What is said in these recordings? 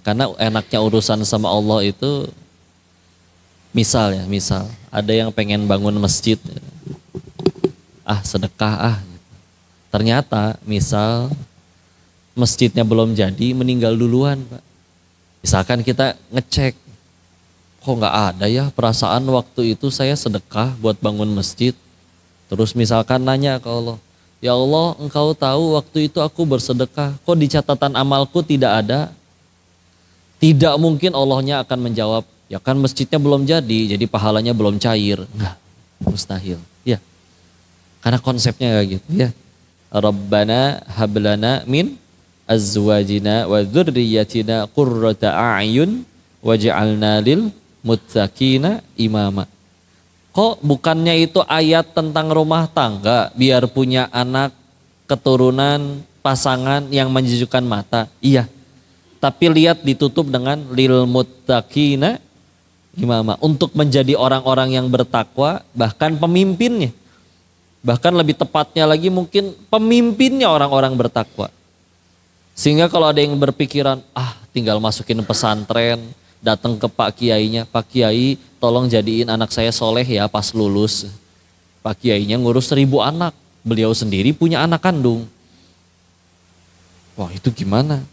Karena enaknya urusan sama Allah itu misal ada yang pengen bangun masjid, sedekah. Ternyata misal masjidnya belum jadi, meninggal duluan, Pak. Misalkan kita ngecek, kok nggak ada ya perasaan waktu itu saya sedekah buat bangun masjid. Terus misalkan nanya ke Allah, ya Allah, engkau tahu waktu itu aku bersedekah, kok di catatan amalku tidak ada? Tidak mungkin Allahnya akan menjawab, ya kan masjidnya belum jadi pahalanya belum cair. Enggak, mustahil. Ya, karena konsepnya kayak gitu ya. Rabbana hablana min azwajina wa dzurriyyatina qurrata a'yun waj'alna lil muttaqina imama. Kok bukannya itu ayat tentang rumah tangga, biar punya anak, keturunan, pasangan yang menjejukkan mata? Iya. Tapi lihat ditutup dengan lil muttaqina imama, untuk menjadi orang-orang yang bertakwa, bahkan pemimpinnya. Bahkan lebih tepatnya lagi mungkin pemimpinnya orang-orang bertakwa. Sehingga kalau ada yang berpikiran, tinggal masukin pesantren, datang ke Pak Kiainya, Pak Kiai tolong jadiin anak saya soleh ya pas lulus. Pak Kiainya ngurus 1000 anak, beliau sendiri punya anak kandung. Wah, itu gimana?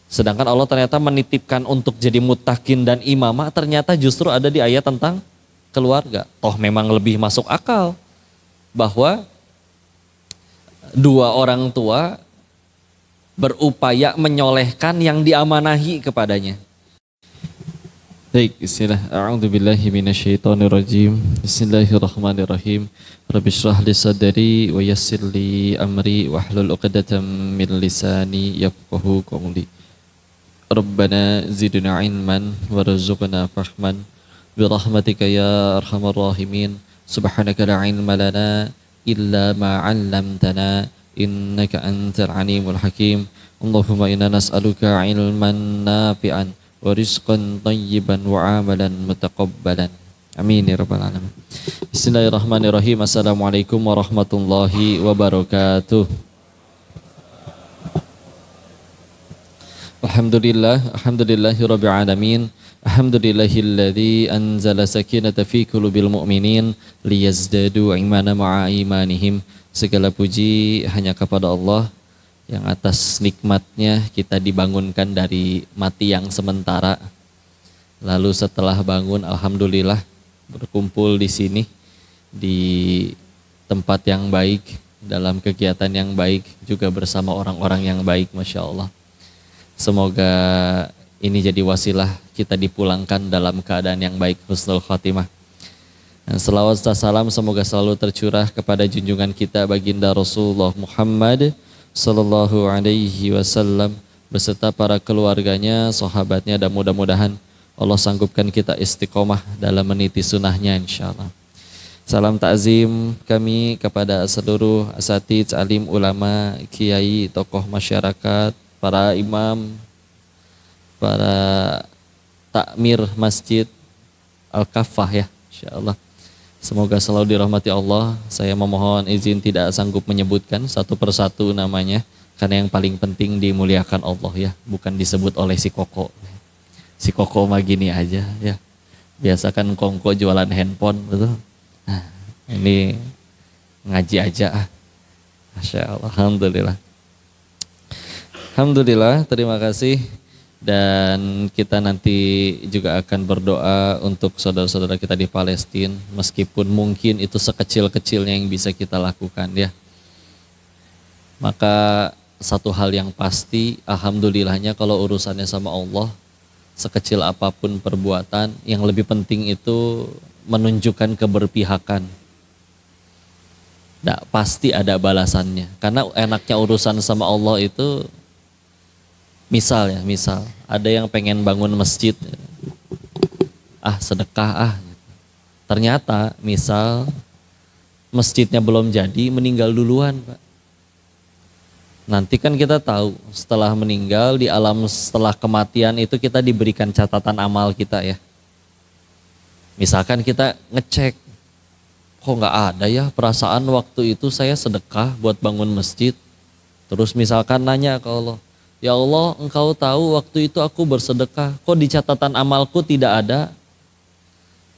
Sedangkan Allah ternyata menitipkan untuk jadi muttaqin dan imamah, ternyata justru ada di ayat tentang keluarga. Toh memang lebih masuk akal bahwa dua orang tua berupaya menyolehkan yang diamanahi kepadanya. Baik, bismillah. A'udzubillahi minasyaitonirrajim. Bismillahirrahmanirrahim. Rabbi shrah li sadri wa yassir li amri wahlul 'uqdatam min lisani yafqahu qawli. Rabbana zidna ilman warzuqna fahman bi rahmatika ya arhamar rahimin. Subhanaka la ilma lana illa ma 'allamtana innaka antal alimul hakim. Allahumma inna nas'aluka ilman nafi'an wa rizqan thayyiban wa amalan mutaqabbalan. Amin ya rabbal alamin. Bismillahirrahmanirrahim. Assalamualaikum warahmatullahi wabarakatuh. Alhamdulillahi rabbil alamin. Alhamdulillahilladzi anzala sakinata fi qulubil mu'minin liyazdadu imana ma'a imanihim. Segala puji hanya kepada Allah yang atas nikmatnya kita dibangunkan dari mati yang sementara. Lalu setelah bangun, alhamdulillah berkumpul di sini di tempat yang baik, dalam kegiatan yang baik, juga bersama orang-orang yang baik, Masya Allah. Semoga ini jadi wasilah kita dipulangkan dalam keadaan yang baik, husnul khatimah. Dan selawat dan salam semoga selalu tercurah kepada junjungan kita baginda Rasulullah Muhammad sallallahu alaihi wasallam beserta para keluarganya, sahabatnya, dan mudah-mudahan Allah sanggupkan kita istiqomah dalam meniti sunnahnya insyaallah. Salam takzim kami kepada seluruh asatidz, alim, ulama, kiai, tokoh masyarakat, para imam, para takmir masjid Al-Kafah ya, insyaallah. Semoga selalu dirahmati Allah. Saya memohon izin tidak sanggup menyebutkan satu persatu namanya, karena yang paling penting dimuliakan Allah ya, bukan disebut oleh si Koko. Si Koko mah gini aja ya. Biasakan Kongko jualan handphone, betul. Nah, ini ngaji aja. Masya Allah, alhamdulillah. Alhamdulillah, terima kasih. Dan kita nanti juga akan berdoa untuk saudara-saudara kita di Palestina, meskipun mungkin itu sekecil-kecilnya yang bisa kita lakukan ya. Maka satu hal yang pasti, alhamdulillahnya kalau urusannya sama Allah, sekecil apapun perbuatan, yang lebih penting itu menunjukkan keberpihakan. Nah, pasti ada balasannya. Karena enaknya urusan sama Allah itu misal ada yang pengen bangun masjid, sedekah. Ternyata misal masjidnya belum jadi, meninggal duluan, Pak. Nanti kan kita tahu setelah meninggal di alam setelah kematian itu kita diberikan catatan amal kita ya. Misalkan kita ngecek, kok nggak ada ya perasaan waktu itu saya sedekah buat bangun masjid. Terus misalkan nanya ke Allah, Ya Allah, engkau tahu waktu itu aku bersedekah, kok di catatan amalku tidak ada?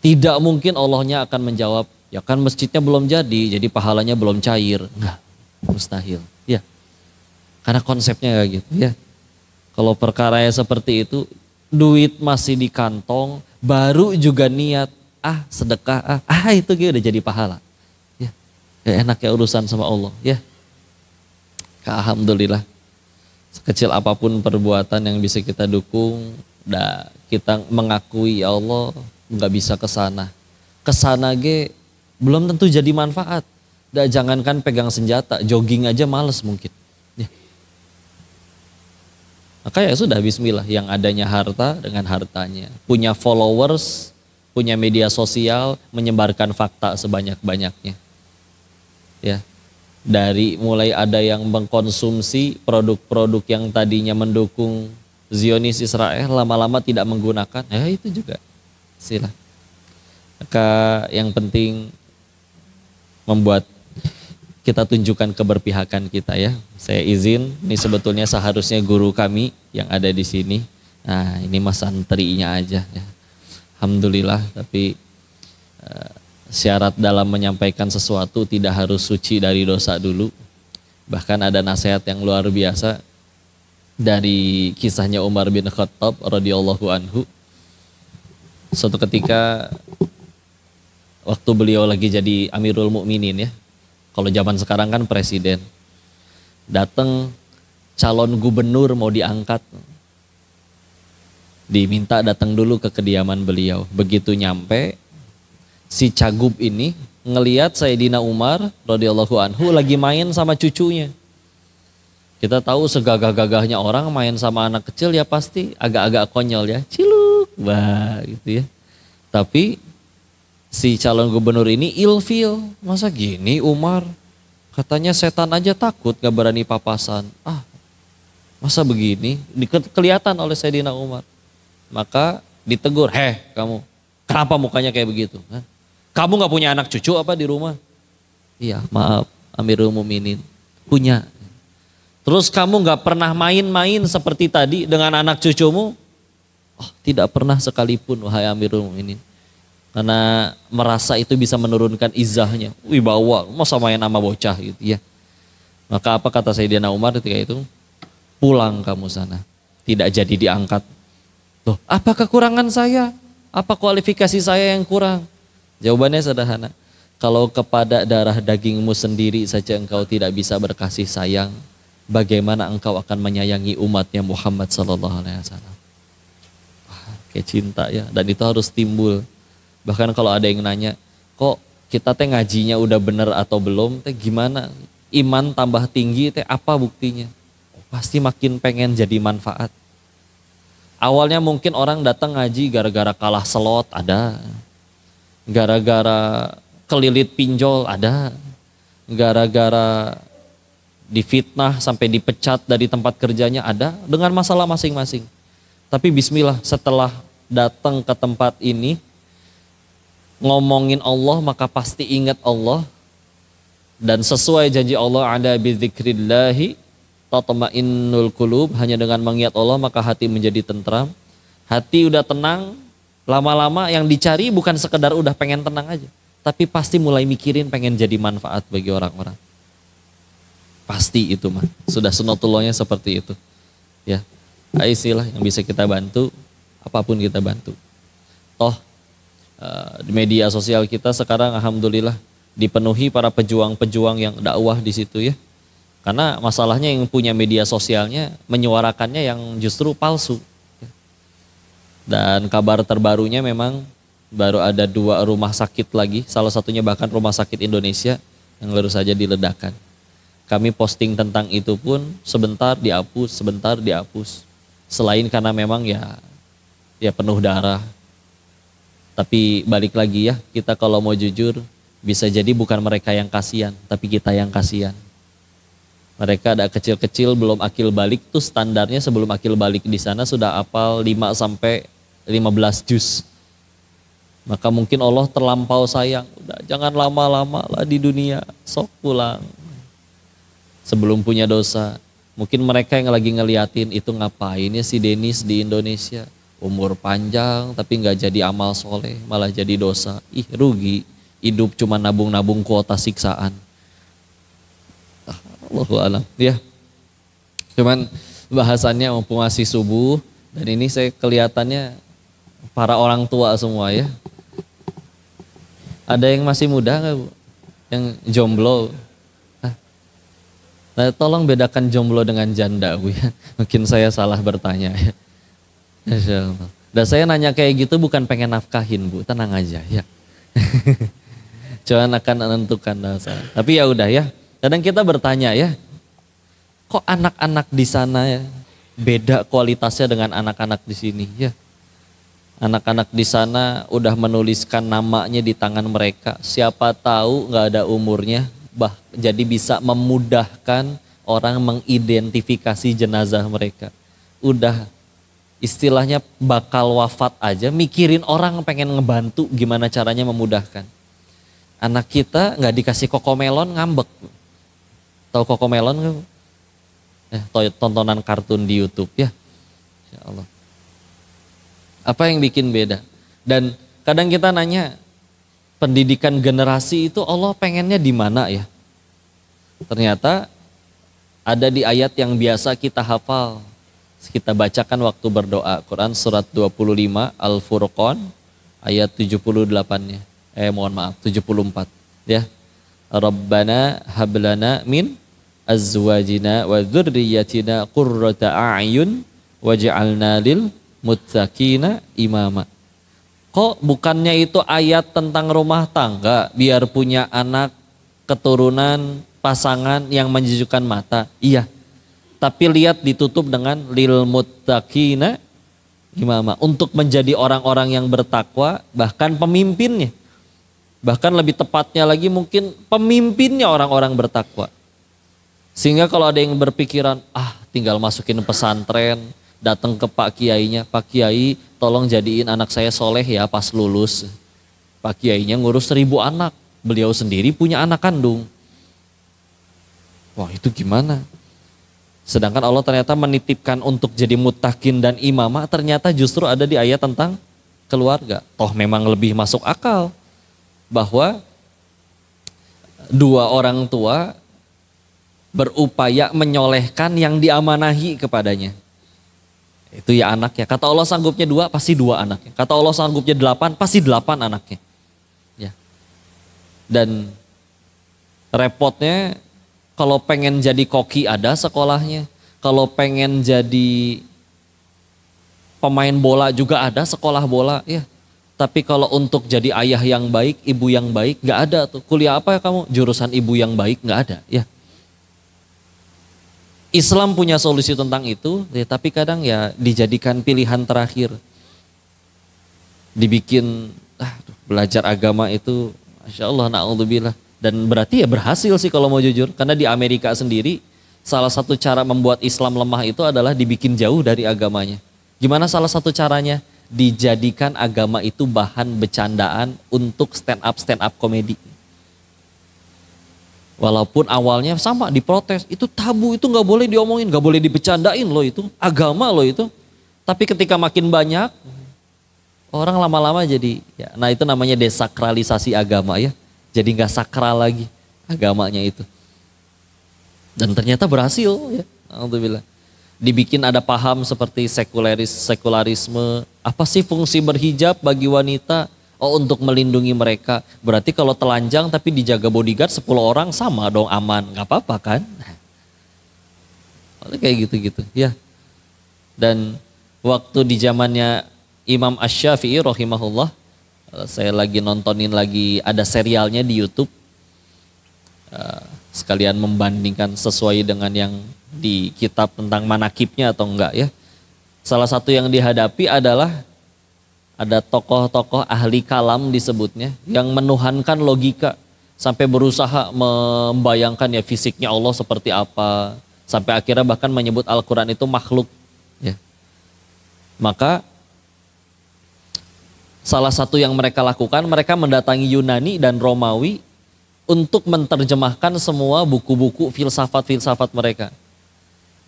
Tidak mungkin Allahnya akan menjawab, ya kan masjidnya belum jadi pahalanya belum cair. Enggak, mustahil. Ya, karena konsepnya kayak gitu ya. Kalau perkara yang seperti itu, duit masih di kantong, baru juga niat, sedekah, itu udah jadi pahala. Ya, enak ya urusan sama Allah. Ya, alhamdulillah. Sekecil apapun perbuatan yang bisa kita dukung, kita mengakui ya Allah nggak bisa kesana. Kesana belum tentu jadi manfaat. Jangankan pegang senjata, jogging aja males mungkin. Ya. Maka ya sudah bismillah, yang adanya harta dengan hartanya. Punya followers, punya media sosial, menyebarkan fakta sebanyak-banyaknya. Ya. Dari mulai ada yang mengkonsumsi produk-produk yang tadinya mendukung Zionis Israel, lama-lama tidak menggunakan, itu juga sila. Maka yang penting membuat kita tunjukkan keberpihakan kita ya. Saya izin, ini sebetulnya seharusnya guru kami yang ada di sini. Nah ini mas santrinya aja ya. Alhamdulillah, tapi syarat dalam menyampaikan sesuatu tidak harus suci dari dosa dulu. Bahkan ada nasihat yang luar biasa dari kisahnya Umar bin Khattab radhiyallahu anhu. Suatu ketika waktu beliau lagi jadi Amirul Mukminin ya. Kalau zaman sekarang kan presiden. Datang calon gubernur mau diangkat. Diminta datang dulu ke kediaman beliau. Begitu nyampe, si Cagup ini ngelihat Sayyidina Umar radhiyallahu anhu lagi main sama cucunya. Kita tahu segagah-gagahnya orang main sama anak kecil ya pasti agak-agak konyol ya, ciluk, gitu ya. Tapi si calon gubernur ini ilfil, masa gini Umar? Katanya setan aja takut gak berani papasan. Masa begini? Kelihatan oleh Sayyidina Umar. Maka ditegur, kamu, kenapa mukanya kayak begitu? Kamu gak punya anak cucu apa di rumah? Iya, maaf Amirul Mukminin, punya. Terus kamu gak pernah main-main seperti tadi dengan anak cucumu? Tidak pernah sekalipun wahai Amirul Mukminin. Karena merasa itu bisa menurunkan izahnya. Wibawa, masa main sama bocah gitu ya. Maka apa kata Sayyidina Umar ketika itu? Pulang kamu sana, tidak jadi diangkat. Loh, apa kekurangan saya? Apa kualifikasi saya yang kurang? Jawabannya sederhana, kalau kepada darah dagingmu sendiri saja engkau tidak bisa berkasih sayang, bagaimana engkau akan menyayangi umatnya Muhammad sallallahu alaihi wasallam? Kayak cinta ya, dan itu harus timbul. Bahkan kalau ada yang nanya, kok kita teh ngajinya udah bener atau belum, teh gimana? Iman tambah tinggi teh apa buktinya? Pasti makin pengen jadi manfaat. Awalnya mungkin orang datang ngaji gara-gara kalah selot, ada. Gara-gara kelilit pinjol, ada. Gara-gara difitnah sampai dipecat dari tempat kerjanya, ada. Dengan masalah masing-masing. Tapi bismillah, setelah datang ke tempat ini, ngomongin Allah maka pasti ingat Allah. Dan sesuai janji Allah, ada bidzikrillahi tatma'innul qulub, hanya dengan mengingat Allah maka hati menjadi tentram. Hati udah tenang, lama-lama yang dicari bukan sekedar udah pengen tenang aja, tapi pasti mulai mikirin pengen jadi manfaat bagi orang-orang. Pasti itu mah, sudah sunnatullahnya seperti itu. Ya, istilah yang bisa kita bantu, apapun kita bantu. Toh di media sosial kita sekarang alhamdulillah dipenuhi para pejuang-pejuang yang dakwah di situ ya. Karena masalahnya yang punya media sosialnya menyuarakannya yang justru palsu. Dan kabar terbarunya memang baru ada 2 rumah sakit lagi, salah satunya bahkan rumah sakit Indonesia yang baru saja diledakkan. Kami posting tentang itu pun sebentar dihapus. Selain karena memang ya penuh darah. Tapi balik lagi ya, kita kalau mau jujur bisa jadi bukan mereka yang kasihan, tapi kita yang kasihan. Mereka ada kecil-kecil belum akil balik tuh, standarnya sebelum akil balik di sana sudah hafal 5 sampai 15 juz. Maka mungkin Allah terlampau sayang, udah jangan lama-lama lah di dunia, sok pulang. Sebelum punya dosa, Mungkin mereka yang lagi ngeliatin itu ngapain ya si Denis di Indonesia. Umur panjang tapi nggak jadi amal soleh, malah jadi dosa. Ih rugi, hidup cuma nabung-nabung kuota siksaan. Allahu a'lam. Ya, cuman bahasannya mumpung masih subuh. Dan ini saya kelihatannya para orang tua semua ya. Ada yang masih muda nggak Bu? Yang jomblo? Nah, tolong bedakan jomblo dengan janda Bu ya. Mungkin saya salah bertanya ya. Masya Allah. Dan saya nanya kayak gitu bukan pengen nafkahin Bu, tenang aja ya. Cuman akan menentukan dasar. Tapi ya udah ya. Kadang kita bertanya ya, kok anak-anak di sana ya beda kualitasnya dengan anak-anak di sini ya. Anak-anak di sana udah menuliskan namanya di tangan mereka. Siapa tahu nggak ada umurnya. Jadi bisa memudahkan orang mengidentifikasi jenazah mereka. Udah istilahnya bakal wafat aja, mikirin orang pengen ngebantu gimana caranya memudahkan. Anak kita nggak dikasih kokomelon ngambek. Tahu kokomelon nggak? Tontonan kartun di YouTube ya. Insya Allah. Apa yang bikin beda? Dan kadang kita nanya, pendidikan generasi itu Allah pengennya di mana ya? Ternyata ada di ayat yang biasa kita hafal. Kita bacakan waktu berdoa. Quran surat 25 Al-Furqan ayat 78-nya. Mohon maaf 74 ya. Rabbana hablana min azwajina wa dzurriyyatina qurrata a'yun waj'alna lil muttaqina imama. Kok bukannya itu ayat tentang rumah tangga, biar punya anak, keturunan, pasangan yang menjejukkan mata? Iya. Tapi lihat ditutup dengan lil muttaqina imama, untuk menjadi orang-orang yang bertakwa, bahkan pemimpinnya. Bahkan lebih tepatnya lagi mungkin pemimpinnya orang-orang bertakwa. Sehingga kalau ada yang berpikiran, tinggal masukin pesantren, datang ke Pak Kiainya, Pak Kiai tolong jadiin anak saya soleh ya pas lulus. Pak Kiainya ngurus 1000 anak, beliau sendiri punya anak kandung. Wah itu gimana? Sedangkan Allah ternyata menitipkan untuk jadi muttaqin dan imamah ternyata justru ada di ayat tentang keluarga. Toh memang lebih masuk akal bahwa dua orang tua berupaya menyolehkan yang diamanahi kepadanya. Itu ya anaknya. Kata Allah sanggupnya 2, pasti 2 anaknya. Kata Allah sanggupnya 8, pasti 8 anaknya. Ya. Dan repotnya kalau pengen jadi koki ada sekolahnya. Kalau pengen jadi pemain bola juga ada sekolah bola. Ya. Tapi kalau untuk jadi ayah yang baik, ibu yang baik, gak ada tuh. Kuliah apa ya kamu? Jurusan ibu yang baik gak ada. Ya. Islam punya solusi tentang itu, ya, tapi kadang ya dijadikan pilihan terakhir. Dibikin, belajar agama itu, Masya Allah, na'udzubillah. Dan berarti ya berhasil sih kalau mau jujur. Karena di Amerika sendiri, salah satu cara membuat Islam lemah itu adalah dibikin jauh dari agamanya. Gimana salah satu caranya? Dijadikan agama itu bahan bercandaan untuk stand up komedi. Walaupun awalnya sama diprotes, itu tabu, itu nggak boleh diomongin, nggak boleh dibecandain loh itu, agama loh itu. Tapi ketika makin banyak, orang lama-lama jadi, ya, nah itu namanya desakralisasi agama ya. Jadi nggak sakral lagi agamanya itu. Dan ternyata berhasil ya, alhamdulillah. Dibikin ada paham seperti sekularisme, apa sih fungsi berhijab bagi wanita? Oh untuk melindungi mereka. Berarti kalau telanjang tapi dijaga bodyguard 10 orang sama dong aman. Gak apa-apa kan? Kayak gitu-gitu ya. Dan waktu di zamannya Imam Asy-Syafi'i rahimahullah. Saya lagi nontonin lagi ada serialnya di YouTube. Sekalian membandingkan sesuai dengan yang di kitab tentang manakibnya atau enggak ya. Salah satu yang dihadapi adalah ada tokoh-tokoh ahli kalam disebutnya yang menuhankan logika sampai berusaha membayangkan ya fisiknya Allah seperti apa, sampai akhirnya bahkan menyebut Al-Quran itu makhluk ya. Maka salah satu yang mereka lakukan, mereka mendatangi Yunani dan Romawi untuk menerjemahkan semua buku-buku filsafat-filsafat mereka.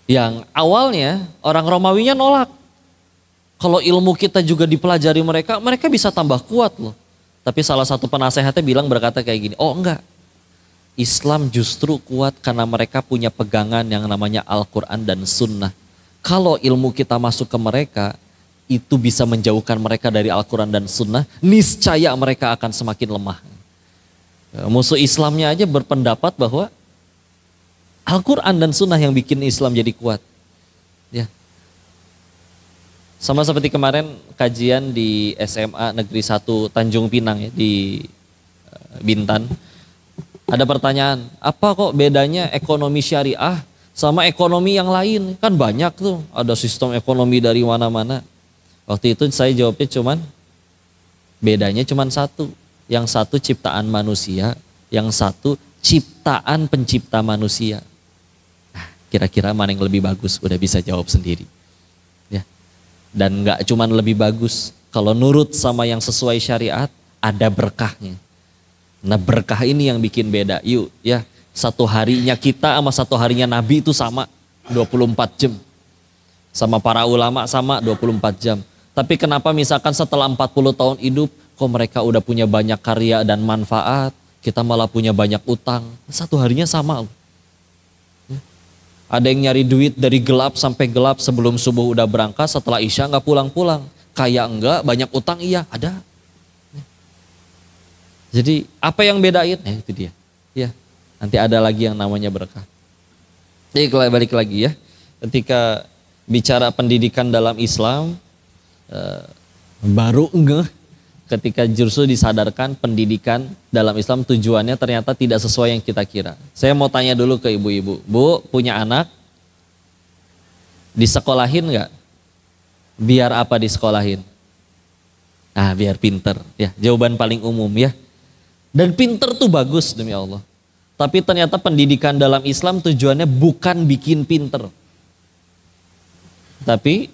Yang awalnya orang Romawinya nolak. Kalau ilmu kita juga dipelajari mereka, mereka bisa tambah kuat loh. Tapi salah satu penasehatnya bilang berkata kayak gini, oh enggak. Islam justru kuat karena mereka punya pegangan yang namanya Al-Quran dan Sunnah. Kalau ilmu kita masuk ke mereka, itu bisa menjauhkan mereka dari Al-Quran dan Sunnah, niscaya mereka akan semakin lemah. Musuh Islamnya aja berpendapat bahwa Al-Quran dan Sunnah yang bikin Islam jadi kuat. Ya. Sama seperti kemarin kajian di SMA Negeri 1 Tanjung Pinang ya, di Bintan. Ada pertanyaan, apa kok bedanya ekonomi syariah sama ekonomi yang lain? Kan banyak tuh, ada sistem ekonomi dari mana-mana. Waktu itu saya jawabnya bedanya cuman satu. Yang satu ciptaan manusia, yang satu ciptaan pencipta manusia. Nah, kira-kira mana yang lebih bagus? Udah bisa jawab sendiri. Ya. Dan nggak cuman lebih bagus, kalau nurut sama yang sesuai syariat, ada berkahnya. Nah berkah ini yang bikin beda. Yuk ya, satu harinya kita sama satu harinya Nabi itu sama 24 jam. Sama para ulama sama 24 jam. Tapi kenapa misalkan setelah 40 tahun hidup, kok mereka udah punya banyak karya dan manfaat, kita malah punya banyak utang. Satu harinya sama. Ada yang nyari duit dari gelap sampai gelap, sebelum subuh udah berangkat, setelah isya nggak pulang-pulang. Kaya enggak, banyak utang iya, ada. Jadi apa yang bedain? Itu dia. Ya, nanti ada lagi yang namanya berkah. Jadi balik lagi ya. Ketika bicara pendidikan dalam Islam, baru enggak ketika justru disadarkan pendidikan dalam Islam tujuannya ternyata tidak sesuai yang kita kira. Saya mau tanya dulu ke ibu-ibu. Bu, punya anak? Disekolahin enggak? Biar apa disekolahin? Ah, biar pinter. Ya, jawaban paling umum ya. Dan pinter tuh bagus demi Allah. Tapi ternyata pendidikan dalam Islam tujuannya bukan bikin pinter. Tapi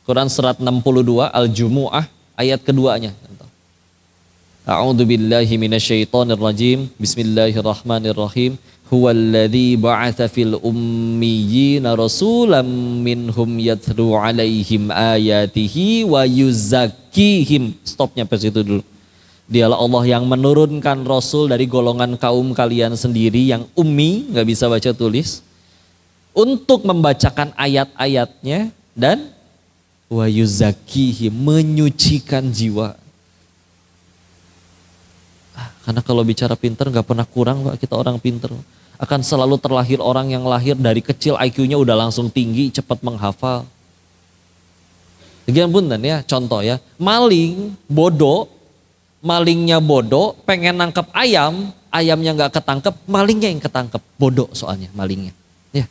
Quran surat 62 Al-Jumu'ah ayat keduanya. A'udzu billahi minasyaitonir rajim. Bismillahirrahmanirrahim. Huwallazi ba'atsa fil ummiyina rasulam minhum yatlu 'alaihim ayatihi wa yuzakkihim. Stopnya pas itu dulu. Dialah Allah yang menurunkan Rasul dari golongan kaum kalian sendiri yang ummi, gak bisa baca tulis, untuk membacakan ayat-ayatnya dan wa yuzakihi, menyucikan jiwa. Karena kalau bicara pinter gak pernah kurang Pak, kita orang pinter. Akan selalu terlahir orang yang lahir dari kecil IQ-nya udah langsung tinggi, cepat menghafal. Sekian punten ya, contoh ya, maling, bodoh, malingnya bodoh, pengen nangkep ayam, ayamnya nggak ketangkep, malingnya yang ketangkep, bodoh soalnya malingnya. Ya,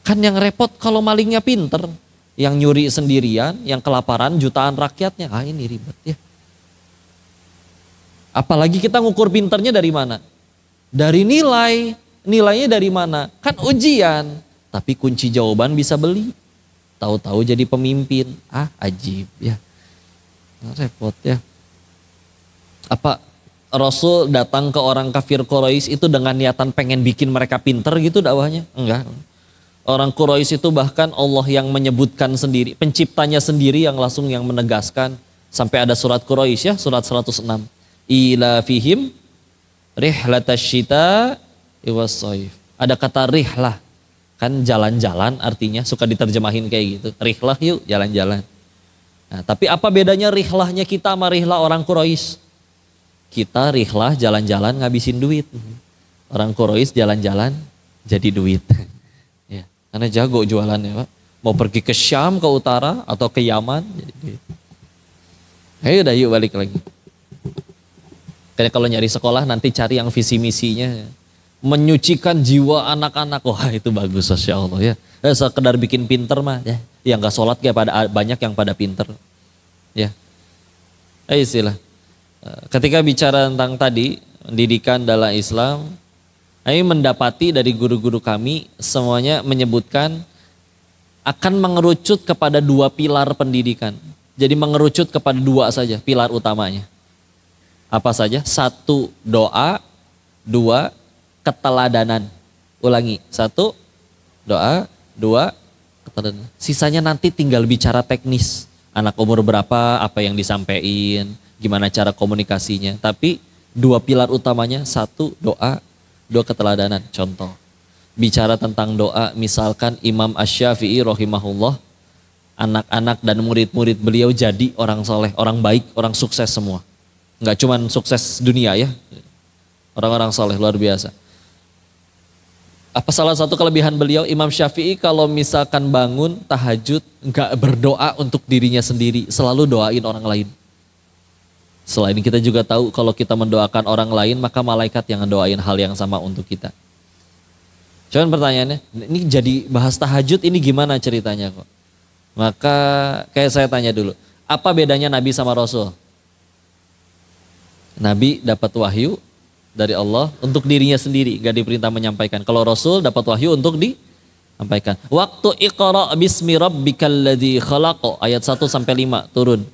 kan yang repot kalau malingnya pinter, yang nyuri sendirian, yang kelaparan jutaan rakyatnya, ini ribet ya. Apalagi kita ngukur pinternya dari mana? Dari nilai, nilainya dari mana? Kan ujian, tapi kunci jawaban bisa beli. Tahu-tahu jadi pemimpin, ajib ya, repot ya. Apa Rasul datang ke orang kafir Quraisy itu dengan niatan pengen bikin mereka pinter gitu dakwahnya? Enggak. Orang Quraisy itu bahkan Allah yang menyebutkan sendiri, penciptanya sendiri yang langsung yang menegaskan. Sampai ada surat Quraisy ya, surat 106. Ila fihim rihlatasyita iwas-shaif. Ada kata rihlah. Kan jalan-jalan artinya, suka diterjemahin kayak gitu. Rihlah yuk, jalan-jalan. Nah, tapi apa bedanya rihlahnya kita sama rihlah orang Quraisy? Kita rihlah jalan-jalan ngabisin duit. Orang Quraisy jalan-jalan jadi duit. Ya, karena jago jualannya Pak. Mau pergi ke Syam, ke utara atau ke Yaman jadi duit. Ayo udah yuk balik lagi. Karena kalau nyari sekolah nanti cari yang visi misinya. Menyucikan jiwa anak-anak. Wah itu bagus Masya Allah ya. Sekedar bikin pinter mah ya. Yang gak sholat kayak banyak yang pada pinter. Ya. Ayo istilah. Ketika bicara tentang tadi pendidikan dalam Islam, kami mendapati dari guru-guru kami semuanya menyebutkan akan mengerucut kepada dua pilar pendidikan. Jadi mengerucut kepada dua saja pilar utamanya. Apa saja? Satu, doa. Dua, keteladanan. Ulangi, satu, doa. 2 keteladanan. Sisanya nanti tinggal bicara teknis. Anak umur berapa, apa yang disampaikan, gimana cara komunikasinya. Tapi 2 pilar utamanya, 1 doa, 2 keteladanan. Contoh, bicara tentang doa, misalkan Imam Asy-Syafi'i rahimahullah, anak-anak dan murid-murid beliau jadi orang soleh, orang baik, orang sukses semua. Enggak cuman sukses dunia ya, orang-orang soleh luar biasa. Apa salah satu kelebihan beliau, Imam Syafi'i kalau misalkan bangun tahajud, enggak berdoa untuk dirinya sendiri, selalu doain orang lain. Selain kita juga tahu kalau kita mendoakan orang lain, maka malaikat yang ngedoain hal yang sama untuk kita. Cuman pertanyaannya, ini jadi bahas tahajud ini gimana ceritanya kok? Maka kayak saya tanya dulu, apa bedanya Nabi sama Rasul? Nabi dapat wahyu dari Allah untuk dirinya sendiri, gak diperintah menyampaikan. Kalau Rasul dapat wahyu untuk disampaikan. Waktu Iqra bismi rabbikal ladzi khalaq, ayat 1 sampai 5 turun.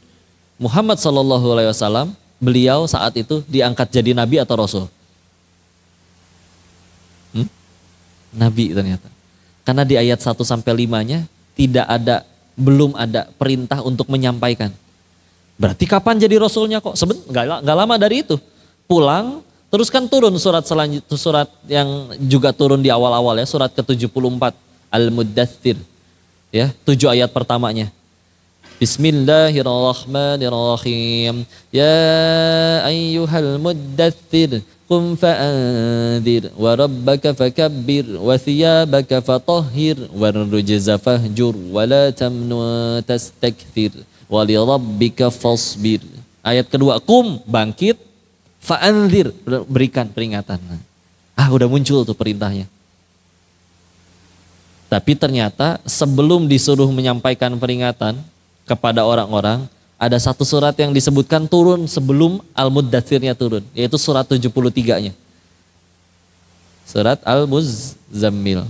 Muhammad sallallahu alaihi wasallam, beliau saat itu diangkat jadi nabi atau rasul? Nabi ternyata. Karena di ayat 1 sampai 5-nya belum ada perintah untuk menyampaikan. Berarti kapan jadi rasulnya kok? Enggak lama dari itu. Pulang, terus kan turun surat selanjutnya, surat yang juga turun di awal-awal ya, surat ke-74 Al-Muddathir. Ya, 7 ayat pertamanya. Bismillahirrahmanirrahim. Ya ayyuhal muddathir qum fa'anzir wa rabbaka fakabbir wa thiyabaka fatahhir warrujza fahjur wa la tamnun tastakthir wa li rabbika fasbir. Ayat kedua, qum bangkit, fa'anzir berikan peringatan. Udah muncul tuh perintahnya. Tapi ternyata sebelum disuruh menyampaikan peringatan kepada orang-orang, ada satu surat yang disebutkan turun sebelum Al-Muddathirnya turun, yaitu surat 73-nya. Surat Al-Muzammil.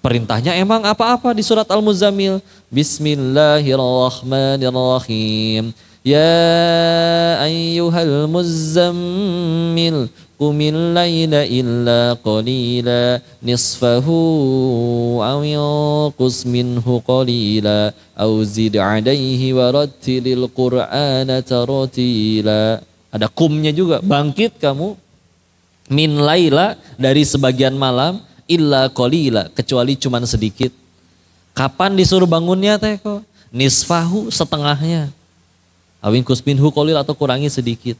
Perintahnya emang apa-apa di surat Al-Muzammil. Bismillahirrahmanirrahim. Ya ayyuhal muzammil qumil laila illa qalila nisfahu aw yanqus minhu qalila aw zid 'alaihi warattilil qur'ana tartila. Ada kumnya juga, bangkit kamu min laila dari sebagian malam illa qalila kecuali cuman sedikit. Kapan disuruh bangunnya teh kok? Nisfahu setengahnya. Awin kusminhu qalil atau kurangi sedikit.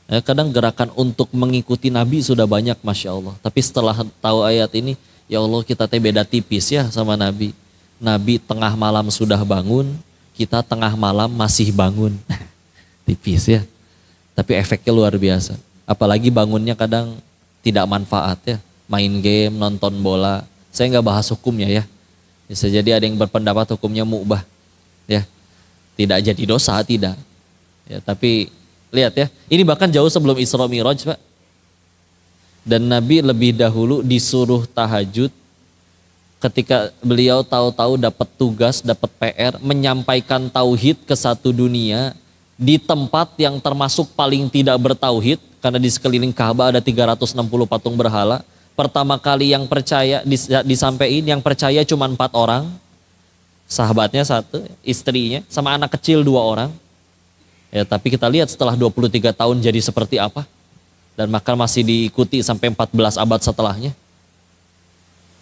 Ya, kadang gerakan untuk mengikuti Nabi sudah banyak, Masya Allah. Tapi setelah tahu ayat ini, ya Allah kita teh beda tipis ya sama Nabi. Nabi tengah malam sudah bangun, kita tengah malam masih bangun. Tipis ya. Tapi efeknya luar biasa. Apalagi bangunnya kadang tidak manfaat ya. Main game, nonton bola. Saya nggak bahas hukumnya ya. Bisa jadi ada yang berpendapat hukumnya mu'bah. Ya. Tidak jadi dosa, tidak. Ya, tapi lihat ya, ini bahkan jauh sebelum Isra Mi'raj Pak. Dan Nabi lebih dahulu disuruh tahajud ketika beliau tahu-tahu dapat tugas, dapat PR, menyampaikan tauhid ke satu dunia di tempat yang termasuk paling tidak bertauhid, karena di sekeliling Ka'bah ada 360 patung berhala. Pertama kali yang percaya disampaikan, yang percaya cuma 4 orang. Sahabatnya 1, istrinya, sama anak kecil 2 orang. Ya, tapi kita lihat setelah 23 tahun jadi seperti apa. Dan maka masih diikuti sampai 14 abad setelahnya.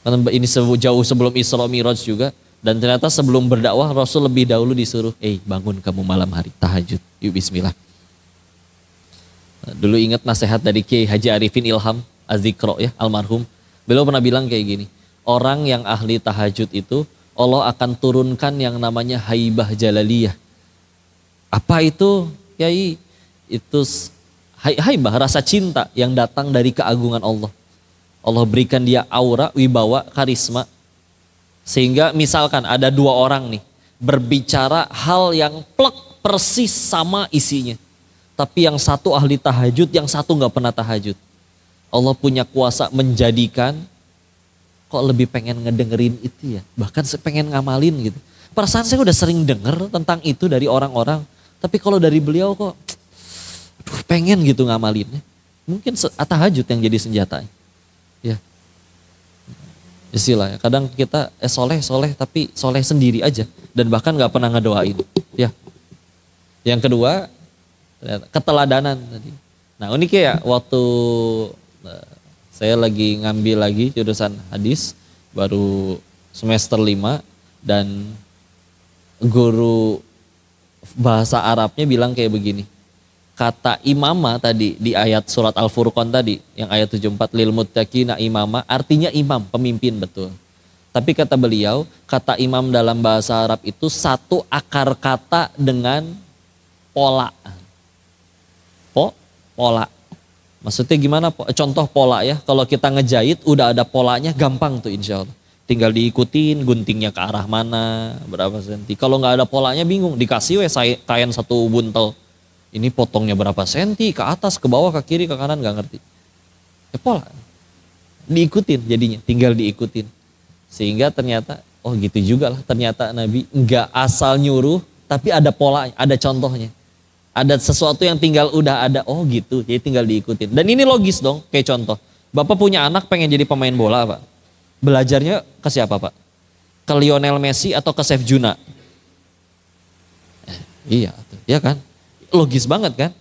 Karena ini jauh sebelum Isra Mi'raj juga. Dan ternyata sebelum berdakwah Rasul lebih dahulu disuruh, bangun kamu malam hari, tahajud, yuk bismillah. Dulu ingat nasihat dari Kiai Haji Arifin Ilham Az-Zikro ya, almarhum. Beliau pernah bilang kayak gini, orang yang ahli tahajud itu Allah akan turunkan yang namanya haibah jalaliyah. Apa itu? Kiai, itu haibah, rasa cinta yang datang dari keagungan Allah. Allah berikan dia aura, wibawa, karisma. Sehingga misalkan ada 2 orang nih, berbicara hal yang plek persis sama isinya. Tapi yang satu ahli tahajud, yang satu gak pernah tahajud. Allah punya kuasa menjadikan, kok lebih pengen ngedengerin itu ya, bahkan saya pengen ngamalin gitu. Perasaan saya udah sering denger tentang itu dari orang-orang, tapi kalau dari beliau kok pengen gitu ngamalinnya. Mungkin tahajud yang jadi senjata ya. Istilah ya, kadang kita soleh tapi soleh sendiri aja dan bahkan nggak pernah ngedoain. Ya. Yang kedua, keteladanan tadi. Nah unik ya, waktu saya lagi ngambil lagi jurusan hadis baru semester 5 dan guru bahasa Arabnya bilang kayak begini. Kata imama tadi di ayat surat Al-Furqan tadi yang ayat 74 lil muttaqina imama artinya imam, pemimpin betul. Tapi kata beliau, kata imam dalam bahasa Arab itu satu akar kata dengan pola. Pola. Maksudnya gimana? Contoh pola ya, kalau kita ngejahit udah ada polanya gampang tuh insya Allah. Tinggal diikutin guntingnya ke arah mana, berapa senti. Kalau nggak ada polanya bingung, dikasih kain satu buntel. Ini potongnya berapa senti, ke atas, ke bawah, ke kiri, ke kanan, gak ngerti. Ya pola. Diikutin jadinya, tinggal diikutin. Sehingga ternyata, oh gitu juga lah. Ternyata Nabi gak asal nyuruh, tapi ada polanya, ada contohnya. Ada sesuatu yang tinggal udah ada, oh gitu, jadi tinggal diikutin. Dan ini logis dong, kayak contoh. Bapak punya anak pengen jadi pemain bola Pak. Belajarnya ke siapa Pak? Ke Lionel Messi atau ke Chef Juna? Iya, ya kan? Logis banget kan?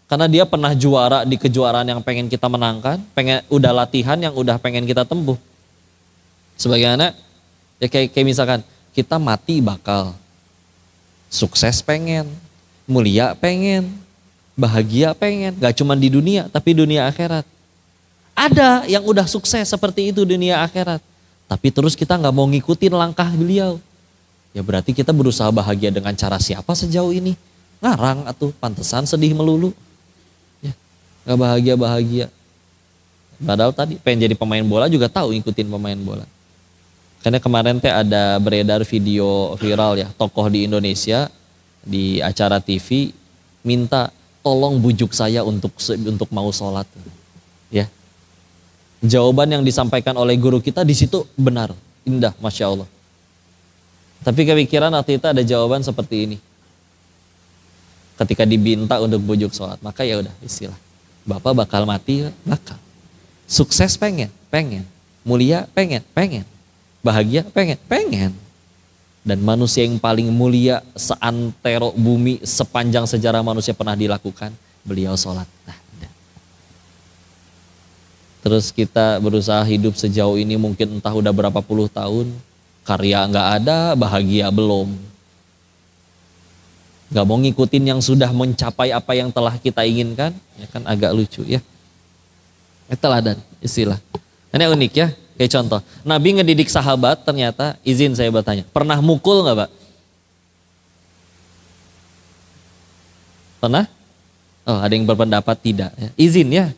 Karena dia pernah juara di kejuaraan yang pengen kita menangkan, udah latihan yang udah pengen kita tempuh. Sebagai anak, ya kayak misalkan kita mati bakal, sukses pengen, mulia pengen, bahagia pengen, gak cuma di dunia tapi dunia akhirat. Ada yang udah sukses seperti itu dunia akhirat, tapi terus kita nggak mau ngikutin langkah beliau. Ya berarti kita berusaha bahagia dengan cara siapa sejauh ini? Ngarang atuh, pantesan sedih melulu. Ya, gak bahagia-bahagia. Padahal tadi pengen jadi pemain bola juga tahu ngikutin pemain bola. Karena kemarin teh ada beredar video viral ya, tokoh di Indonesia di acara TV minta tolong bujuk saya untuk mau sholat. Ya. Jawaban yang disampaikan oleh guru kita di situ benar, indah, Masya Allah. Tapi kepikiran waktu itu ada jawaban seperti ini. Ketika diminta untuk bujuk sholat, maka ya udah istilah. Bapak bakal mati, bakal. Sukses pengen. Mulia pengen. Bahagia pengen. Dan manusia yang paling mulia seantero bumi sepanjang sejarah manusia pernah dilakukan, beliau sholat. Nah, terus kita berusaha hidup sejauh ini mungkin entah udah berapa puluh tahun, karya nggak ada, bahagia belum. Gak mau ngikutin yang sudah mencapai apa yang telah kita inginkan, ya kan agak lucu ya. Teladan istilah. Ini unik ya, kayak contoh. Nabi ngedidik sahabat ternyata, izin saya bertanya, pernah mukul gak Pak? Pernah? Oh ada yang berpendapat tidak ya. Izin ya.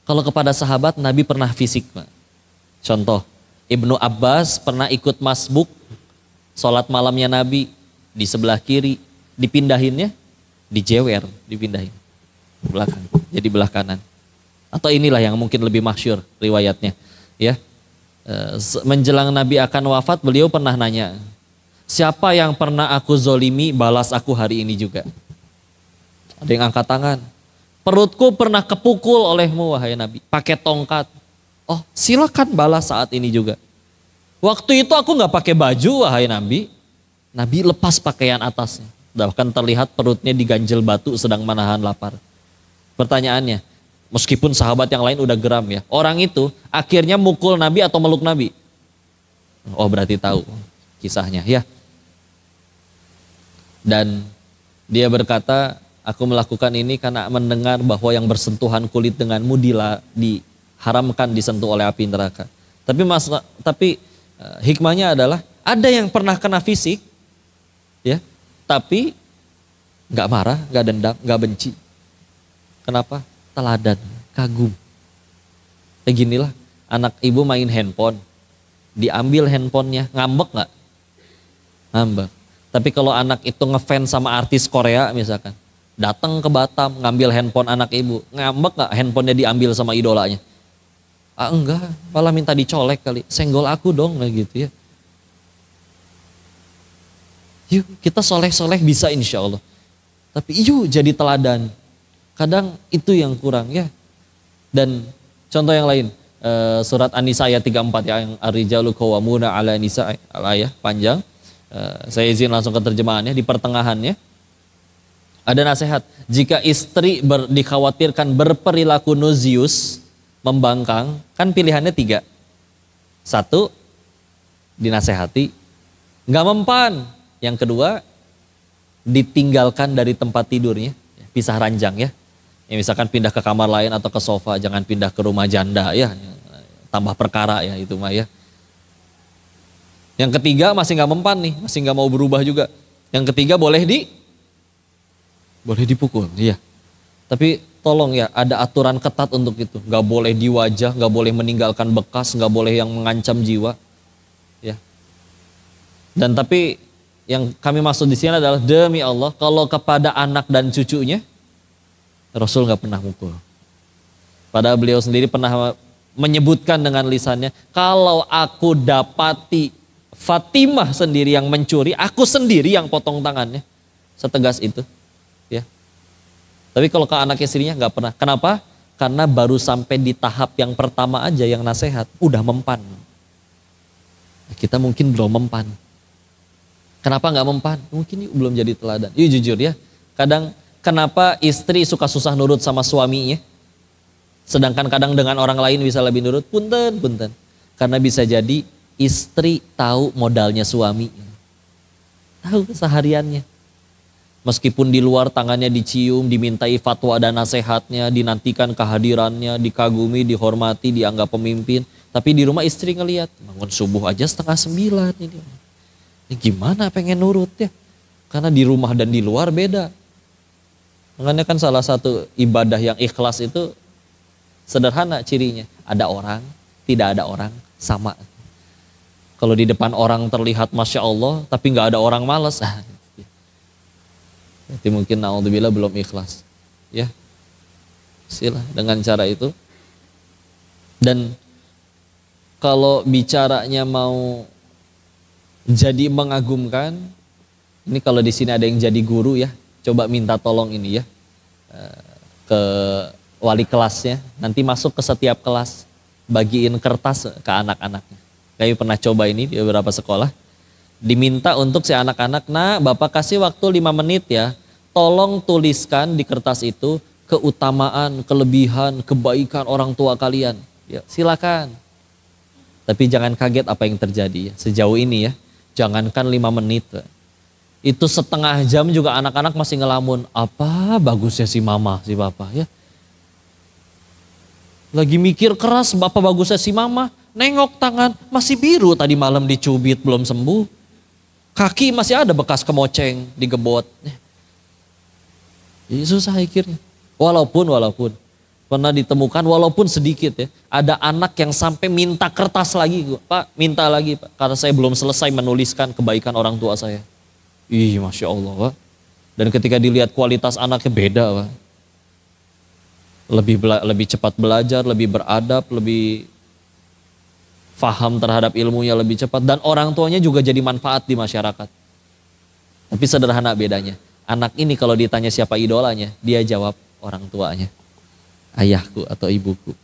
Kalau kepada sahabat Nabi pernah fisik Pak. Contoh, Ibnu Abbas pernah ikut masbuk, sholat malamnya Nabi di sebelah kiri. Dipindahinnya, dijewer, dipindahin belakang, jadi belah kanan. Atau inilah yang mungkin lebih masyhur riwayatnya, ya. Menjelang Nabi akan wafat, beliau pernah nanya, siapa yang pernah aku zolimi, balas aku hari ini juga. Ada yang angkat tangan, perutku pernah kepukul olehmu wahai Nabi, pakai tongkat. Oh silakan balas saat ini juga. Waktu itu aku nggak pakai baju wahai Nabi, Nabi lepas pakaian atasnya. Bahkan terlihat perutnya diganjel batu sedang menahan lapar. Pertanyaannya, meskipun sahabat yang lain udah geram ya, orang itu akhirnya mukul Nabi atau meluk Nabi? Oh berarti tahu kisahnya ya. Dan dia berkata, aku melakukan ini karena mendengar bahwa yang bersentuhan kulit denganmu diharamkan disentuh oleh api neraka. Tapi hikmahnya adalah ada yang pernah kena fisik, ya. Tapi nggak marah, nggak dendam, nggak benci. Kenapa? Teladan, kagum. Kayak ginilah, anak ibu main handphone, diambil handphonenya, ngambek nggak? Ngambek. Tapi kalau anak itu ngefans sama artis Korea misalkan, datang ke Batam, ngambil handphone anak ibu, ngambek nggak handphonenya diambil sama idolanya? Ah enggak, malah minta dicolek kali, senggol aku dong, lah gitu ya. Yuk kita soleh-soleh bisa insya Allah. Tapi yuk jadi teladan. Kadang itu yang kurang ya. Dan contoh yang lain. surat An-Nisa ayat 34 ya, yang ar-rijalu qawwamuna 'ala nisa, ayat panjang. Saya izin langsung ke terjemahannya di pertengahannya. Ada nasihat, jika istri dikhawatirkan berperilaku nuzius, membangkang, kan pilihannya 3. 1, dinasehati, nggak mempan. Yang kedua, ditinggalkan dari tempat tidurnya, pisah ranjang ya. Ya misalkan pindah ke kamar lain atau ke sofa, jangan pindah ke rumah janda ya, tambah perkara ya itu mah ya. Yang ketiga masih nggak mempan nih, masih nggak mau berubah juga. Yang ketiga boleh dipukul, iya. Tapi tolong ya, ada aturan ketat untuk itu. Nggak boleh di wajah, nggak boleh meninggalkan bekas, nggak boleh yang mengancam jiwa, ya. Dan tapi yang kami maksud di sini adalah demi Allah, kalau kepada anak dan cucunya, Rasul nggak pernah mukul. Padahal beliau sendiri pernah menyebutkan dengan lisannya, kalau aku dapati Fatimah sendiri yang mencuri, aku sendiri yang potong tangannya. Setegas itu. Ya. Tapi kalau ke anak istrinya nggak pernah. Kenapa? Karena baru sampai di tahap yang pertama aja yang nasihat, udah mempan. Kita mungkin belum mempan. Kenapa nggak mempan? Mungkin belum jadi teladan. Yuk jujur ya. Kadang kenapa istri suka susah nurut sama suaminya? Sedangkan kadang dengan orang lain bisa lebih nurut. Punten. Karena bisa jadi istri tahu modalnya suami. Tahu kesehariannya. Meskipun di luar tangannya dicium, dimintai fatwa dan nasihatnya, dinantikan kehadirannya, dikagumi, dihormati, dianggap pemimpin. Tapi di rumah istri ngelihat, bangun subuh aja 8:30 ini. Ini gimana pengen nurut ya? Karena di rumah dan di luar beda. Makanya kan salah satu ibadah yang ikhlas itu sederhana cirinya. Ada orang, tidak ada orang, sama. Kalau di depan orang terlihat Masya Allah, tapi nggak ada orang malas. Jadi mungkin naudzubillah belum ikhlas. Ya. Sila dengan cara itu. Dan kalau bicaranya mau jadi mengagumkan, ini kalau di sini ada yang jadi guru ya, coba minta tolong ini ya ke wali kelasnya, nanti masuk ke setiap kelas, bagiin kertas ke anak-anaknya. Kami pernah coba ini di beberapa sekolah, diminta untuk si anak-anak, nah Bapak kasih waktu 5 menit ya, tolong tuliskan di kertas itu keutamaan, kelebihan, kebaikan orang tua kalian. Ya, silakan. Tapi jangan kaget apa yang terjadi ya. Sejauh ini ya, jangankan 5 menit. Itu setengah jam juga anak-anak masih ngelamun. Apa bagusnya si mama, si papa ya. Lagi mikir keras, bapak bagusnya si mama. Nengok tangan, masih biru tadi malam dicubit belum sembuh. Kaki masih ada bekas kemoceng, digebot. Ya, susah akhirnya. Walaupun pernah ditemukan walaupun sedikit ya, ada anak yang sampai minta kertas lagi, Pak, minta lagi Pak, karena saya belum selesai menuliskan kebaikan orang tua saya. Ih, Masya Allah Pak. Dan ketika dilihat kualitas anaknya beda Pak. Lebih cepat belajar, lebih beradab, lebih faham terhadap ilmunya lebih cepat, dan orang tuanya juga jadi manfaat di masyarakat. Tapi sederhana bedanya. Anak ini kalau ditanya siapa idolanya, dia jawab orang tuanya. Ayahku atau ibuku.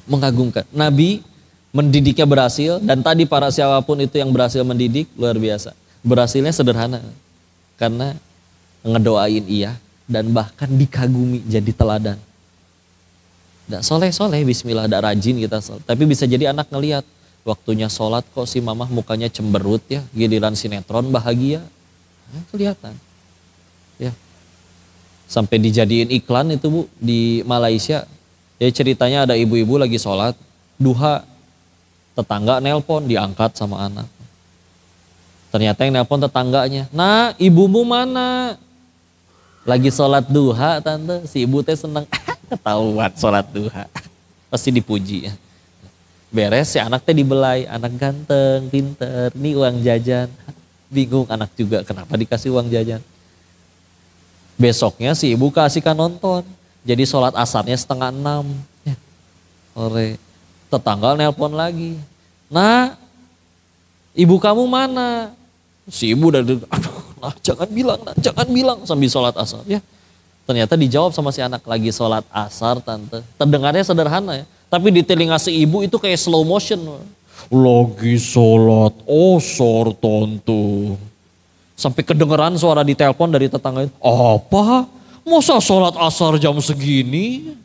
Mengagumkan. Nabi mendidiknya berhasil, dan tadi para siapapun itu yang berhasil mendidik, luar biasa. Berhasilnya sederhana. Karena ngedoain iya, dan bahkan dikagumi jadi teladan. Nggak soleh, bismillah, nggak rajin kita sholat. Tapi bisa jadi anak ngelihat, waktunya sholat kok si mamah mukanya cemberut ya, giliran sinetron bahagia. Kelihatan. Ya. Sampai dijadiin iklan itu Bu di Malaysia. Ya ceritanya ada ibu-ibu lagi sholat, duha, tetangga nelpon, diangkat sama anak. Ternyata yang nelpon tetangganya. Nah, ibumu mana? Lagi sholat duha tante, si ibu teh seneng. Ketahuan sholat duha. Pasti dipuji ya. Beres si anak teh dibelai, anak ganteng, pinter, nih uang jajan. Bingung anak juga kenapa dikasih uang jajan. Besoknya si ibu kasihkan nonton. Jadi sholat asarnya 5:30 ya, sore. Tetangga nelpon lagi. Nah, ibu kamu mana? Si ibu udah, aduh, nah jangan bilang sambil sholat asar ya. Ternyata dijawab sama si anak, lagi sholat asar tante. Terdengarnya sederhana ya, Tapi di telinga si ibu itu kayak slow motion. Lagi sholat, osor tontu. Sampai kedengeran suara di telepon dari tetangga. Apa? Masa sholat asar jam segini?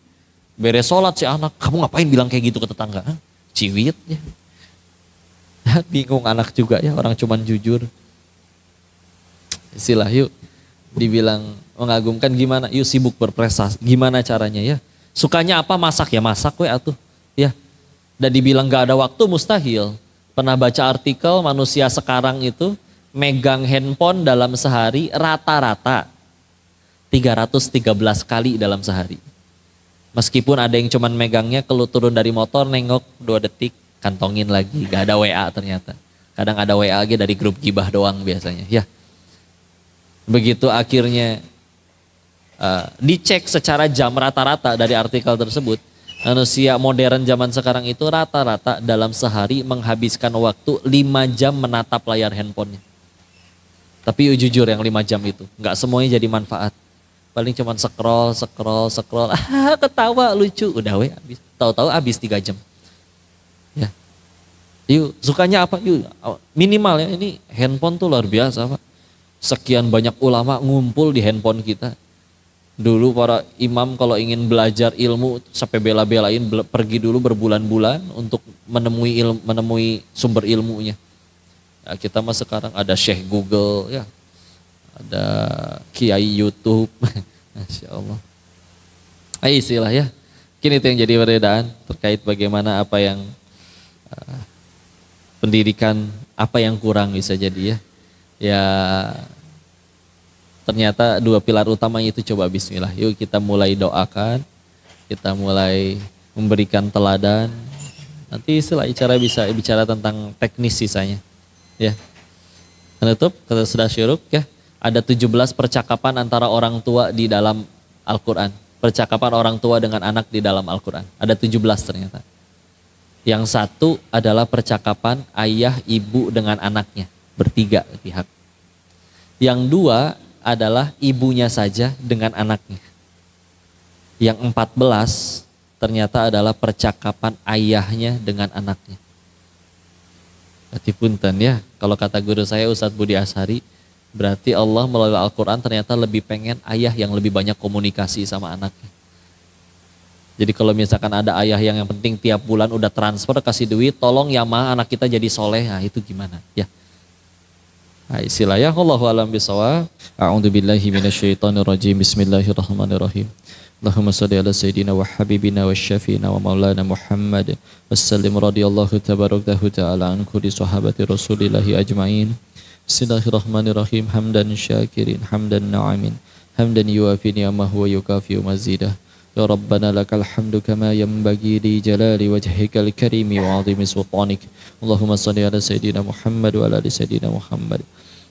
Beres sholat si anak, kamu ngapain bilang kayak gitu ke tetangga? Hah? Ciwit ya. Bingung anak juga ya, orang cuman jujur. Istilah yuk, dibilang mengagumkan gimana? Yuk sibuk berprestasi, gimana caranya ya? Sukanya apa? Masak ya masak we atuh. Ya. Dan dibilang gak ada waktu mustahil. Pernah baca artikel manusia sekarang itu megang handphone dalam sehari rata-rata 313 kali dalam sehari. Meskipun ada yang cuman megangnya kalau turun dari motor nengok 2 detik kantongin lagi. Gak ada WA ternyata. Kadang ada WA lagi dari grup gibah doang biasanya. Ya. Begitu akhirnya dicek secara jam rata-rata dari artikel tersebut. Manusia modern zaman sekarang itu rata-rata dalam sehari menghabiskan waktu 5 jam menatap layar handphonenya. Tapi jujur yang 5 jam itu, nggak semuanya jadi manfaat. Paling cuma scroll, ketawa lucu, udah habis. Tahu-tahu habis 3 jam. Ya. Yuk, sukanya apa? Yuk, minimal ya, ini handphone tuh luar biasa Pak. Sekian banyak ulama ngumpul di handphone kita. Dulu para imam kalau ingin belajar ilmu sampai bela-belain pergi dulu berbulan-bulan untuk menemui sumber ilmunya. Ya, kita mah sekarang ada Syekh Google ya. Ada Kiai YouTube. Masya Allah. Istilah ya. Mungkin itu yang jadi perbedaan terkait bagaimana apa yang pendidikan apa yang kurang bisa jadi ya. Ya ternyata 2 pilar utamanya itu coba bismillah. Yuk kita mulai doakan, kita mulai memberikan teladan. Nanti setelah bicara bisa bicara tentang teknis sisanya. Ya. Penutup, kita sudah syuruk ya. Ada 17 percakapan antara orang tua di dalam Al-Quran. Percakapan orang tua dengan anak di dalam Al-Quran. Ada 17 ternyata. Yang satu adalah percakapan ayah ibu dengan anaknya. Bertiga pihak. Yang dua adalah ibunya saja dengan anaknya. Yang 14 ternyata adalah percakapan ayahnya dengan anaknya. Berarti punten ya, kalau kata guru saya Ustadz Budi Ashari, berarti Allah melalui Al-Quran ternyata lebih pengen ayah yang lebih banyak komunikasi sama anaknya. Jadi kalau misalkan ada ayah yang penting tiap bulan udah transfer kasih duit, tolong ya ma anak kita jadi soleh, nah itu gimana ya. Nah, istilah ya Allahu a'lam bishawab. A'udzu billahi minasyaitonir rajim. Bismillahirrahmanirrahim. Allahumma shalli ala sayyidina wa habibina wa syafiina wa maulana Muhammad wassallim radhiyallahu tabarakahu ta'ala an kulli sahabati Rasulillahi ajmain. Bismillahirrahmanirrahim. Hamdan syakirin, hamdan na'imin, hamdan yuwafi ni'amahu wa yukafi mazidah. Ya Rabbana lakal hamdu kama yanbaghi li jalali wajhikal karimi wa 'azimi sultanik. Allahumma shalli ala sayyidina Muhammad wa ala ali sayyidina Muhammad.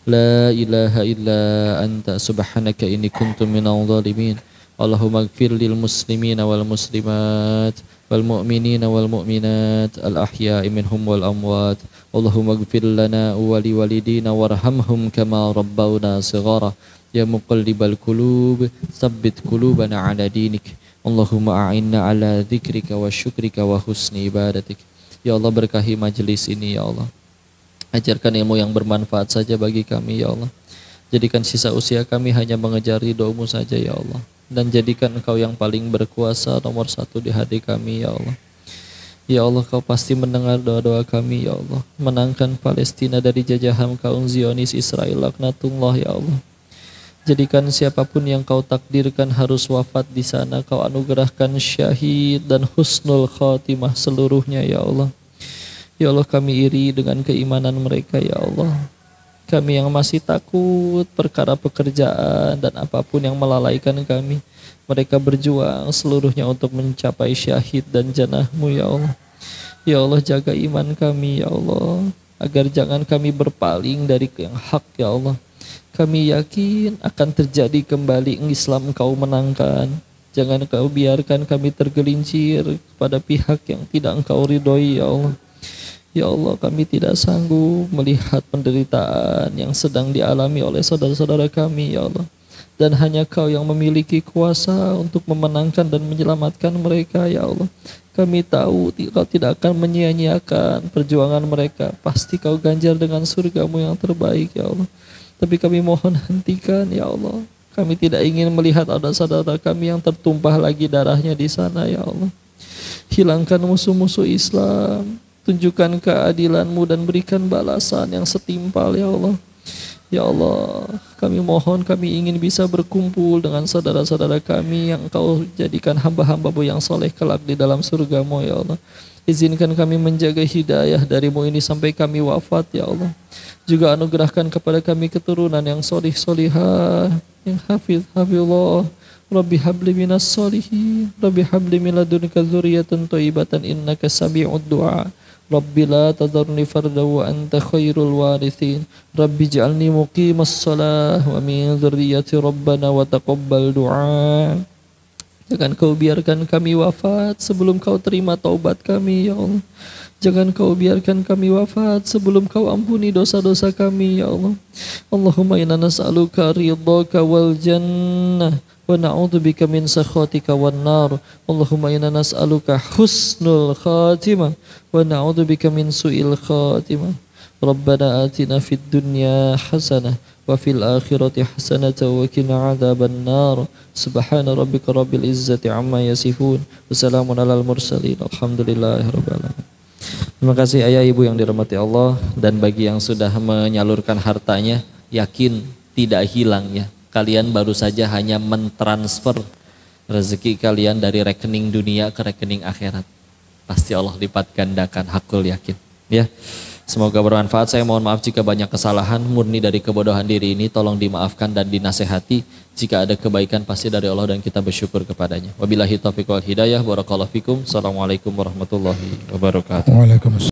La ilaha illa anta subhanaka inni kuntu minadh dhalimin. Allahumma ighfir lil muslimina wal muslimat wal mu'minina wal mu'minat al ahya'i minhum wal amwat. Allahumma ighfir lana wa li walidina warhamhum kama rabbawna shighara. Ya muqallibal qulub tsabbit qulubana ala dinik. Allahumma a'inna ala dzikrika wa syukrika wa husni ibadatik. Ya Allah berkahi majelis ini ya Allah. Ajarkan ilmu yang bermanfaat saja bagi kami ya Allah. Jadikan sisa usia kami hanya mengejar ridho-Mu saja ya Allah. Dan jadikan Engkau yang paling berkuasa nomor 1 di hati kami ya Allah. Ya Allah Kau pasti mendengar doa-doa kami ya Allah. Menangkan Palestina dari jajahan kaum Zionis Israel laknatullah ya Allah. Jadikan siapapun yang Kau takdirkan harus wafat di sana, Kau anugerahkan syahid dan husnul khatimah seluruhnya ya Allah. Ya Allah kami iri dengan keimanan mereka ya Allah. Kami yang masih takut perkara pekerjaan dan apapun yang melalaikan kami. Mereka berjuang seluruhnya untuk mencapai syahid dan jannah-Mu ya Allah. Ya Allah jaga iman kami ya Allah. Agar jangan kami berpaling dari yang hak ya Allah. Kami yakin akan terjadi kembali Islam Kau menangkan. Jangan Kau biarkan kami tergelincir pada pihak yang tidak Engkau ridhoi ya Allah. Ya Allah kami tidak sanggup melihat penderitaan yang sedang dialami oleh saudara-saudara kami ya Allah. dan hanya Kau yang memiliki kuasa untuk memenangkan dan menyelamatkan mereka ya Allah. Kami tahu Kau tidak akan menyia-nyiakan perjuangan mereka, pasti Kau ganjar dengan surga-Mu yang terbaik ya Allah. Tapi kami mohon hentikan ya Allah. Kami tidak ingin melihat ada saudara kami yang tertumpah lagi darahnya di sana ya Allah. Hilangkan musuh-musuh Islam, tunjukkan keadilan-Mu dan berikan balasan yang setimpal ya Allah. Ya Allah, kami mohon, kami ingin bisa berkumpul dengan saudara-saudara kami yang Kau jadikan hamba-hamba-Mu yang soleh kelak di dalam surga-Mu ya Allah. Izinkan kami menjaga hidayah dari-Mu ini sampai kami wafat ya Allah. Juga anugerahkan kepada kami keturunan yang solih-solihah, yang hafizullah. Rabbi habli minas solihin, Rabbi habli min ladunka dzurriyyatan thayyibatan innaka sami'ud du'a. Rabbi la tadharni farda wa anta khairul warithin. Rabbi ij'alni muqimas shalah wa min dzurriyyati rabbana wa taqabbal du'a. Jangan Kau biarkan kami wafat sebelum Kau terima taubat kami ya Allah. Jangan Kau biarkan kami wafat sebelum Kau ampuni dosa-dosa kami ya Allah. Allahumma inna nas'aluka ridhaka wal jannah wa na'udzubika min sakhatika wan nar. Allahumma inna nas'aluka husnul khatimah wa na'udzubika min su'il khatimah. Rabbana atina fid dunya hasanah wa fil akhirati hasanah wa qina adzaban nar. Subhana rabbika rabbil izzati amma yasifun wa salamun alal mursalin alhamdulillahirabbil alamin. Terima kasih ayah ibu yang dirahmati Allah, dan bagi yang sudah menyalurkan hartanya, yakin tidak hilang ya. Kalian baru saja hanya mentransfer rezeki kalian dari rekening dunia ke rekening akhirat. Pasti Allah lipat gandakan, hakul yakin ya. Semoga bermanfaat. Saya mohon maaf jika banyak kesalahan, murni dari kebodohan diri ini, tolong dimaafkan dan dinasehati. Jika ada kebaikan pasti dari Allah dan kita bersyukur kepadanya. Wabillahi taufiq wal hidayah. Barakallahu fikum. Assalamualaikum warahmatullahi wabarakatuh. Waalaikumsalam.